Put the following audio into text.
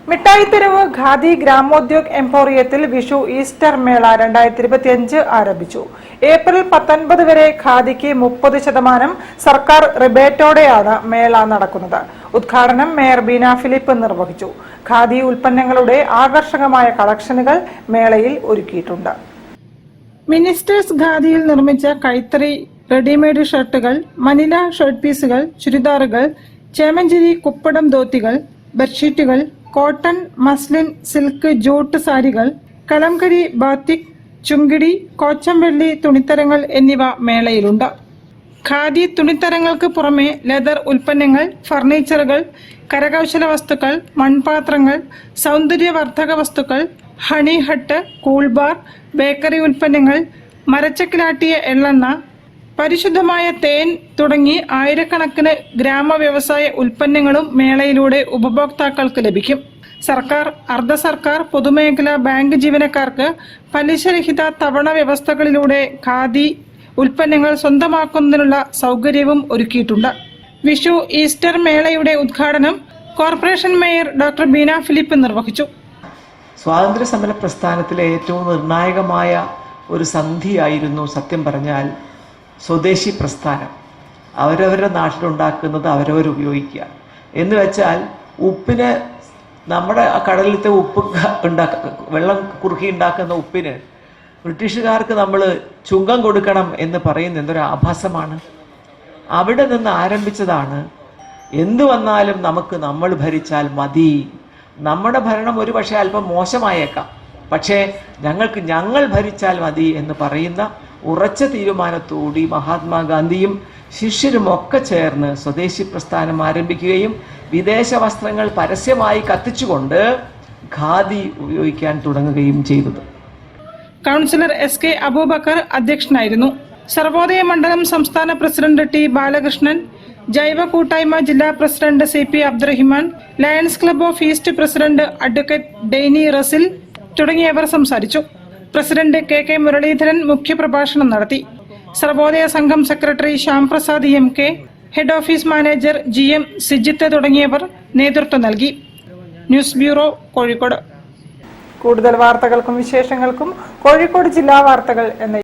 Mittai Theruvu khadi Gramodyoga എംപോറിയത്തിൽ Vishu Easter മേള 2025 ആരംഭിച്ചു. April 19 വരെ ഖാദിക്ക് 30% സർക്കാർ റിബേറ്റോടെയാണ് മേള നടക്കുന്നത്. ഉദ്ഘാടനം മേയർ ബീന ഫിലിപ്പ് നിർവഹിച്ചു. ഖാദി ഉൽപ്പന്നങ്ങളുടെ ആകർഷകമായ കളക്ഷനുകൾ മേളയിൽ ഒരുക്കിയിട്ടുണ്ട്. മിനിസ്റ്റേഴ്സ് ഖാദിയിൽ നിർമ്മിച്ച കൈത്തറി റെഡിമെയ്ഡ് ഷർട്ടുകൾ, മനില ഷർട്ട് പീസുകൾ, ചുരിദാറുകൾ, ചേമഞ്ചേരി കുപ്പടം ധോത്തികൾ, ബെഡ്ഷീറ്റുകൾ, കോട്ടൺ, മസ്ലിൻ, സിൽക്ക്, ജൂട്ട് സാരികൾ, കലംകരി, ബാത്തിക്, ചുങ്കിടി, കോച്ചംവെള്ളി തുണിത്തരങ്ങൾ എന്നിവ മേളയിലുണ്ട്. ഖാദി തുണിത്തരങ്ങൾക്ക് പുറമെ ലെതർ ഉൽപ്പന്നങ്ങൾ, ഫർണിച്ചറുകൾ, കരകൗശല വസ്തുക്കൾ, മൺപാത്രങ്ങൾ, സൗന്ദര്യവർദ്ധക വസ്തുക്കൾ, ഹണി ഹട്ട്, കൂൾബാർ, ബേക്കറി ഉൽപ്പന്നങ്ങൾ, മരച്ചക്കിലാട്ടിയ എള്ളെണ്ണ, പരിശുദ്ധമായ തേൻ തുടങ്ങി ആയിരക്കണക്കിന് ഗ്രാമ വ്യവസായ ഉൽപ്പന്നങ്ങളും മേളയിലൂടെ ഉപഭോക്താക്കൾക്ക് ലഭിക്കും. സർക്കാർ, അർദ്ധ സർക്കാർ, പൊതുമേഖലാ ബാങ്ക് ജീവനക്കാർക്ക് പലിശരഹിത തവണ വ്യവസ്ഥകളിലൂടെ ഖാദി ഉൽപ്പന്നങ്ങൾ സ്വന്തമാക്കുന്നതിനുള്ള സൗകര്യവും ഒരുക്കിയിട്ടുണ്ട്. വിഷു ഈസ്റ്റർ മേളയുടെ ഉദ്ഘാടനം corporation mayor doctor Beena Philip നിർവഹിച്ചു. സ്വാതന്ത്ര്യ സമര പ്രസ്ഥാനത്തിലെ ഏറ്റവും നിർണായകമായ ഒരു സന്ധിയായിരുന്നു സത്യം പറഞ്ഞാൽ സ്വദേശി പ്രസ്ഥാനം. അവരവരുടെ നാട്ടിലുണ്ടാക്കുന്നത് അവരവർ ഉപയോഗിക്കുക എന്ന് വെച്ചാൽ ഉപ്പിന് നമ്മുടെ കടലിലത്തെ ഉപ്പ് വെള്ളം കുറുക്കി ഉണ്ടാക്കുന്ന ഉപ്പിന് ബ്രിട്ടീഷുകാർക്ക് നമ്മൾ ചുങ്കം കൊടുക്കണം എന്ന് പറയുന്ന എന്തൊരു ആഭാസമാണ്. അവിടെ നിന്ന് ആരംഭിച്ചതാണ് എന്തു വന്നാലും നമുക്ക് നമ്മൾ ഭരിച്ചാൽ മതി. നമ്മുടെ ഭരണം ഒരു പക്ഷേ അല്പം മോശമായേക്കാം, പക്ഷേ ഞങ്ങൾക്ക് ഞങ്ങൾ ഭരിച്ചാൽ മതി എന്ന് പറയുന്ന ഉറച്ച തീരുമാനത്തോടെ മഹാത്മാഗാന്ധിയും ശിഷ്യരും ഒക്കെ ചേർന്ന് സ്വദേശി പ്രസ്ഥാനം ആരംഭിക്കുകയും വിദേശ വസ്ത്രങ്ങൾ പരസ്യമായി കത്തിച്ചുകൊണ്ട് ഖാദി ഉപയോഗിക്കാൻ തുടങ്ങുകയും ചെയ്തത്. കൗൺസിലർ എസ്.കെ. അബൂബക്കർ അധ്യക്ഷനായിരുന്നു. സർവോദയ മണ്ഡലം സംസ്ഥാന പ്രസിഡന്റ് ടി. ബാലകൃഷ്ണൻ, ജൈവ കൂട്ടായ്മ ജില്ലാ president C P. Abdurahiman, Lions Club of East president advocate Dainy Russel തുടങ്ങിയവർ സംസാരിച്ചു. President K. മുരളീധരൻ മുഖ്യപ്രഭാഷണം നടത്തി. Sarvodaya Sangham secretary Shyamprasad M. K, head office manager GM Sijith തുടങ്ങിയവർ നേതൃത്വം നൽകി. News bureau, Kozhikode. കൂടുതൽ വാർത്തകൾക്കും വിശേഷങ്ങൾക്കും കോഴിക്കോട് ജില്ലാ വാർത്തകൾ എന്ന